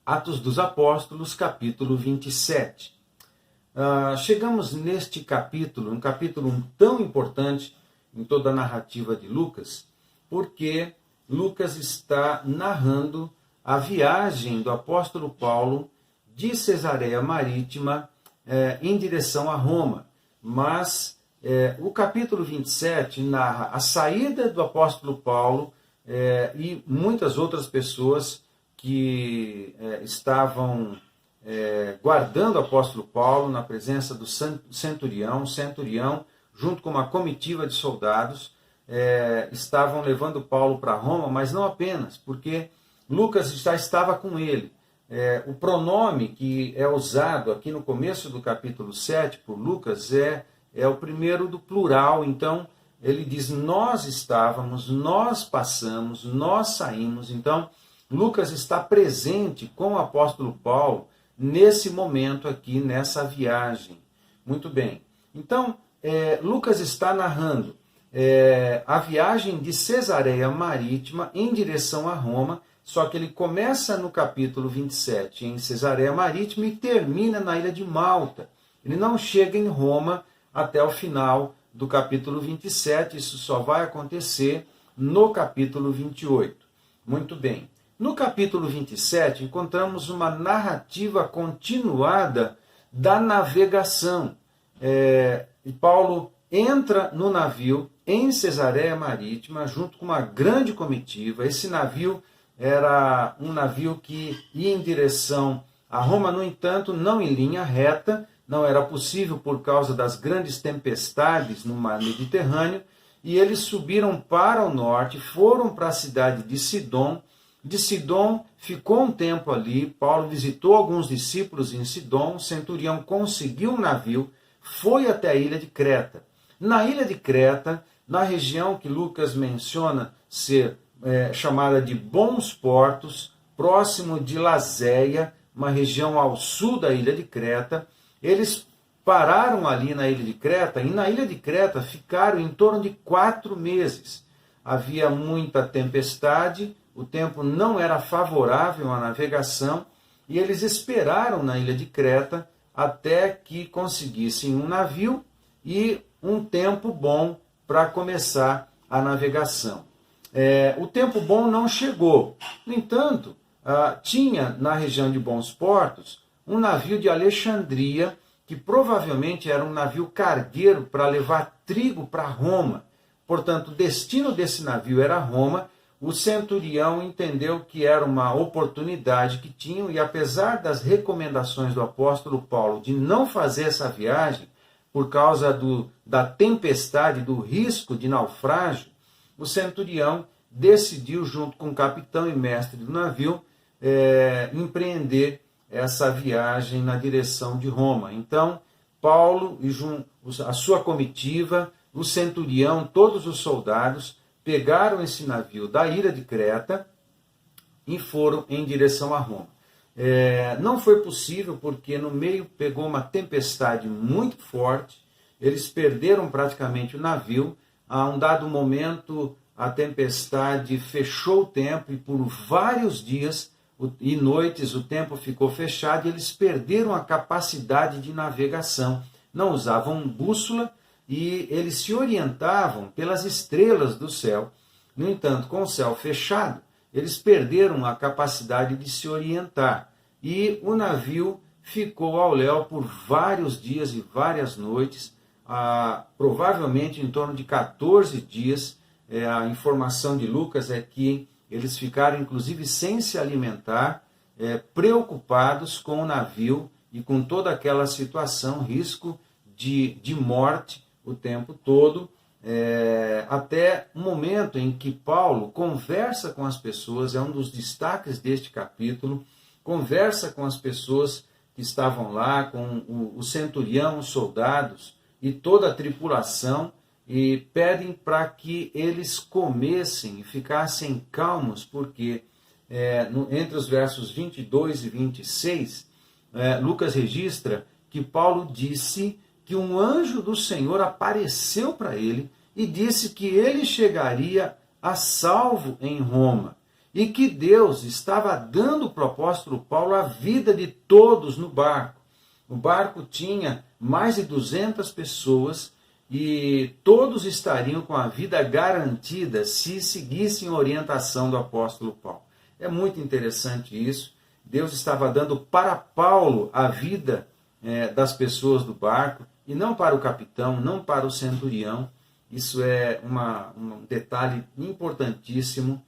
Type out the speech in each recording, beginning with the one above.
Atos dos Apóstolos, capítulo 27. Chegamos neste capítulo, um capítulo tão importante em toda a narrativa de Lucas, porque Lucas está narrando a viagem do apóstolo Paulo de Cesareia Marítima em direção a Roma. Mas o capítulo 27 narra a saída do apóstolo Paulo e muitas outras pessoas que estavam guardando o apóstolo Paulo na presença do centurião, junto com uma comitiva de soldados, estavam levando Paulo para Roma, mas não apenas, porque Lucas já estava com ele. O pronome que é usado aqui no começo do capítulo 7 por Lucas é o primeiro do plural. Então ele diz: nós estávamos, nós passamos, nós saímos. Então Lucas está presente com o apóstolo Paulo nesse momento aqui, nessa viagem. Muito bem. Então Lucas está narrando a viagem de Cesareia Marítima em direção a Roma. Só que ele começa no capítulo 27 em Cesareia Marítima e termina na ilha de Malta. Ele não chega em Roma até o final do capítulo 27, isso só vai acontecer no capítulo 28. Muito bem. No capítulo 27 encontramos uma narrativa continuada da navegação. Paulo entra no navio em Cesareia Marítima junto com uma grande comitiva. Esse navio era um navio que ia em direção a Roma, no entanto, não em linha reta, não era possível por causa das grandes tempestades no mar Mediterrâneo, e eles subiram para o norte, foram para a cidade de Sidom. De Sidom ficou um tempo ali, Paulo visitou alguns discípulos em Sidom, o centurião conseguiu um navio, foi até a ilha de Creta. Na ilha de Creta, na região que Lucas menciona ser chamada de Bons Portos, próximo de Lazéia, uma região ao sul da ilha de Creta. Eles pararam ali na ilha de Creta, e na ilha de Creta ficaram em torno de 4 meses. Havia muita tempestade, o tempo não era favorável à navegação, e eles esperaram na ilha de Creta até que conseguissem um navio e um tempo bom para começar a navegação. O tempo bom não chegou. No entanto, tinha na região de Bons Portos um navio de Alexandria, que provavelmente era um navio cargueiro para levar trigo para Roma. Portanto, o destino desse navio era Roma. O centurião entendeu que era uma oportunidade que tinham, e apesar das recomendações do apóstolo Paulo de não fazer essa viagem, por causa da tempestade, do risco de naufrágio, o centurião decidiu, junto com o capitão e mestre do navio, empreender essa viagem na direção de Roma. Então, Paulo e a sua comitiva, o centurião, todos os soldados, pegaram esse navio da ilha de Creta e foram em direção a Roma. Não foi possível porque no meio pegou uma tempestade muito forte, eles perderam praticamente o navio. A um dado momento, a tempestade fechou o tempo e por vários dias e noites o tempo ficou fechado e eles perderam a capacidade de navegação. Não usavam bússola e eles se orientavam pelas estrelas do céu. No entanto, com o céu fechado, eles perderam a capacidade de se orientar. E o navio ficou ao léu por vários dias e várias noites, provavelmente em torno de 14 dias. A informação de Lucas é que eles ficaram inclusive sem se alimentar, preocupados com o navio e com toda aquela situação, risco de morte o tempo todo, até o momento em que Paulo conversa com as pessoas. É um dos destaques deste capítulo, conversa com as pessoas que estavam lá, com o centurião, os soldados e toda a tripulação, e pedem para que eles comessem e ficassem calmos, porque entre os versos 22 e 26, Lucas registra que Paulo disse que um anjo do Senhor apareceu para ele e disse que ele chegaria a salvo em Roma. e que Deus estava dando para o apóstolo Paulo a vida de todos no barco. O barco tinha mais de 200 pessoas e todos estariam com a vida garantida se seguissem a orientação do apóstolo Paulo. É muito interessante isso. Deus estava dando para Paulo a vida das pessoas do barco e não para o capitão, não para o centurião. Isso é um detalhe importantíssimo.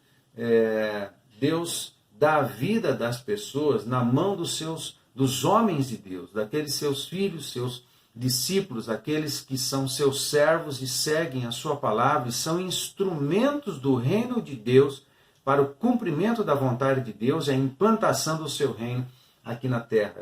Deus dá a vida das pessoas na mão dos homens de Deus, daqueles seus filhos, seus discípulos, aqueles que são seus servos e seguem a sua palavra e são instrumentos do reino de Deus para o cumprimento da vontade de Deus e a implantação do seu reino aqui na terra.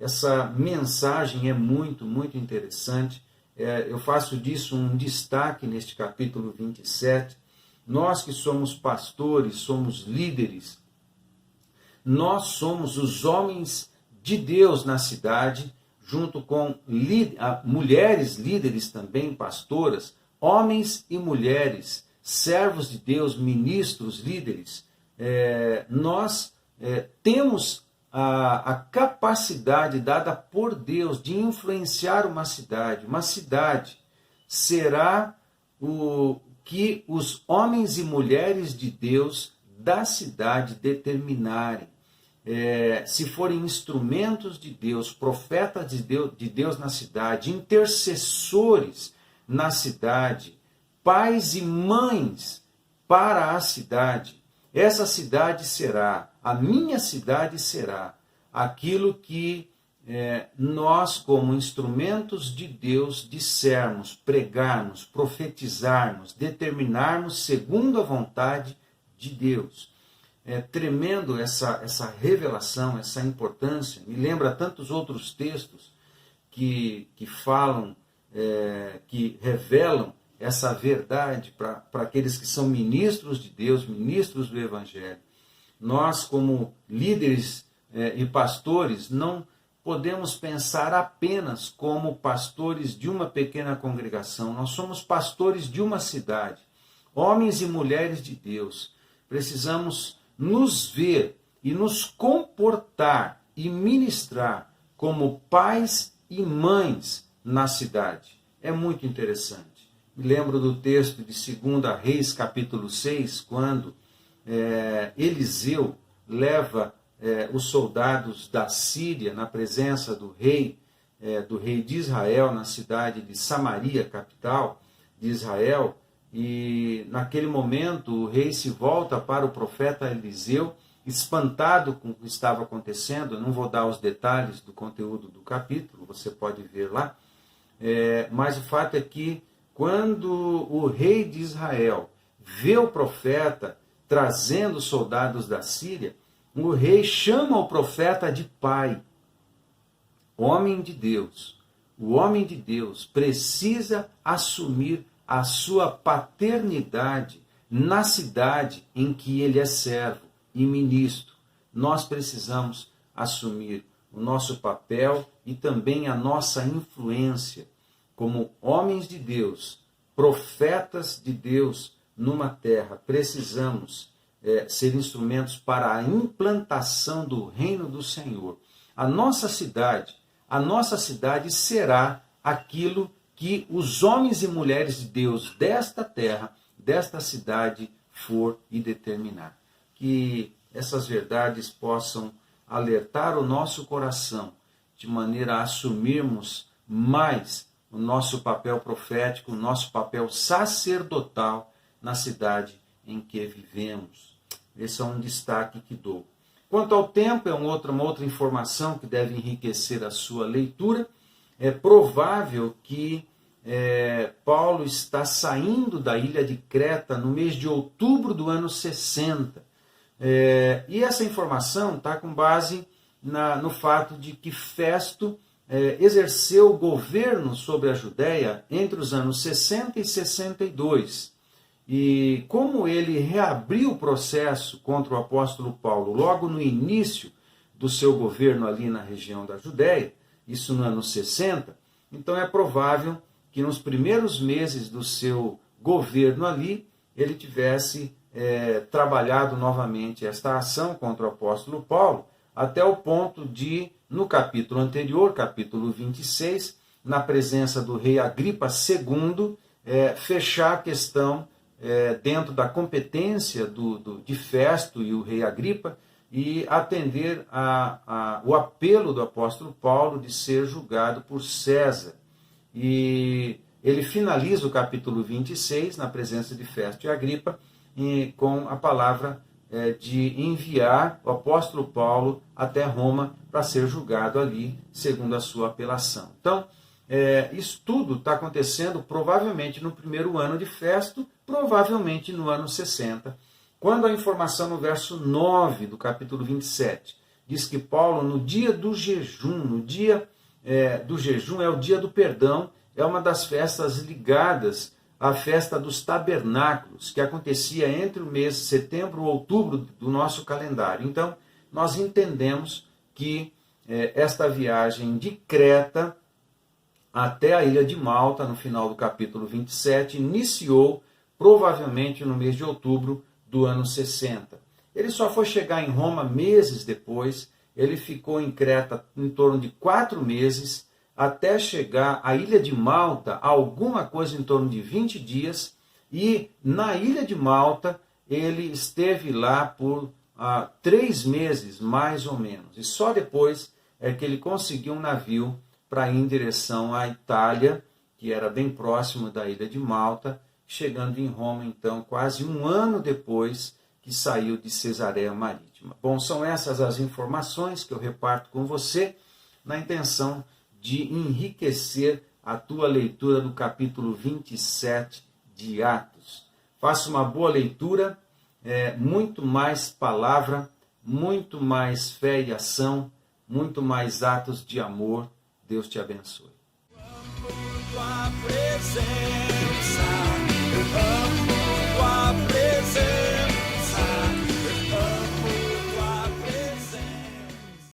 Essa mensagem é muito, muito interessante. Eu faço disso um destaque neste capítulo 27. Nós que somos pastores, somos líderes, nós somos os homens de Deus na cidade, junto com mulheres líderes também, pastoras, homens e mulheres, servos de Deus, ministros, líderes. Nós temos a capacidade dada por Deus de influenciar uma cidade. Uma cidade será o que os homens e mulheres de Deus da cidade determinarem. Se forem instrumentos de Deus, profetas de Deus na cidade, intercessores na cidade, pais e mães para a cidade, essa cidade será, a minha cidade será, aquilo que nós, como instrumentos de Deus, dissermos, pregarmos, profetizarmos, determinarmos segundo a vontade de Deus. É tremendo essa revelação, essa importância. Me lembra tantos outros textos que falam, que revelam essa verdade para aqueles que são ministros de Deus, ministros do Evangelho. Nós, como líderes e pastores, não podemos pensar apenas como pastores de uma pequena congregação. Nós somos pastores de uma cidade, homens e mulheres de Deus. Precisamos nos ver e nos comportar e ministrar como pais e mães na cidade. É muito interessante. Me lembro do texto de 2 Reis, capítulo 6, quando Eliseu leva os soldados da Síria na presença do rei de Israel, na cidade de Samaria, capital de Israel. E naquele momento o rei se volta para o profeta Eliseu, espantado com o que estava acontecendo. Eu não vou dar os detalhes do conteúdo do capítulo, você pode ver lá. Mas o fato é que quando o rei de Israel vê o profeta trazendo soldados da Síria, o rei chama o profeta de pai. Homem de Deus. O homem de Deus precisa assumir a sua paternidade na cidade em que ele é servo e ministro. Nós precisamos assumir o nosso papel e também a nossa influência como homens de Deus, profetas de Deus numa terra. Precisamos ser instrumentos para a implantação do reino do Senhor. A nossa cidade será aquilo que os homens e mulheres de Deus desta terra, desta cidade, for e determinar. Que essas verdades possam alertar o nosso coração, de maneira a assumirmos mais o nosso papel profético, o nosso papel sacerdotal na cidade em que vivemos. Esse é um destaque que dou. Quanto ao tempo, é uma outra informação que deve enriquecer a sua leitura. É provável que Paulo está saindo da ilha de Creta no mês de outubro do ano 60. E essa informação está com base no fato de que Festo exerceu o governo sobre a Judéia entre os anos 60 e 62. E como ele reabriu o processo contra o apóstolo Paulo logo no início do seu governo ali na região da Judéia, isso no ano 60, então é provável que nos primeiros meses do seu governo ali, ele tivesse trabalhado novamente esta ação contra o apóstolo Paulo, até o ponto de, no capítulo anterior, capítulo 26, na presença do rei Agripa II, fechar a questão dentro da competência de Festo e o rei Agripa, e atender o apelo do apóstolo Paulo de ser julgado por César. E ele finaliza o capítulo 26, na presença de Festo e Agripa, com a palavra de enviar o apóstolo Paulo até Roma para ser julgado ali, segundo a sua apelação. Então, isso tudo está acontecendo provavelmente no primeiro ano de Festo, provavelmente no ano 60, quando a informação no verso 9 do capítulo 27 diz que Paulo, no dia do jejum, no dia do jejum é o dia do perdão, é uma das festas ligadas à festa dos tabernáculos, que acontecia entre o mês de setembro e outubro do nosso calendário. Então, nós entendemos que esta viagem de Creta até a ilha de Malta, no final do capítulo 27, iniciou provavelmente no mês de outubro do ano 60. Ele só foi chegar em Roma meses depois, ele ficou em Creta em torno de 4 meses, até chegar à ilha de Malta, alguma coisa em torno de 20 dias, e na ilha de Malta ele esteve lá por 3 meses, mais ou menos. E só depois é que ele conseguiu um navio para ir em direção à Itália, que era bem próximo da ilha de Malta, chegando em Roma, então, quase um ano depois que saiu de Cesareia Marítima. Bom, são essas as informações que eu reparto com você, na intenção de enriquecer a tua leitura do capítulo 27 de Atos. Faça uma boa leitura, muito mais palavra, muito mais fé e ação, muito mais atos de amor. Deus te abençoe. Tua presença, eu amo.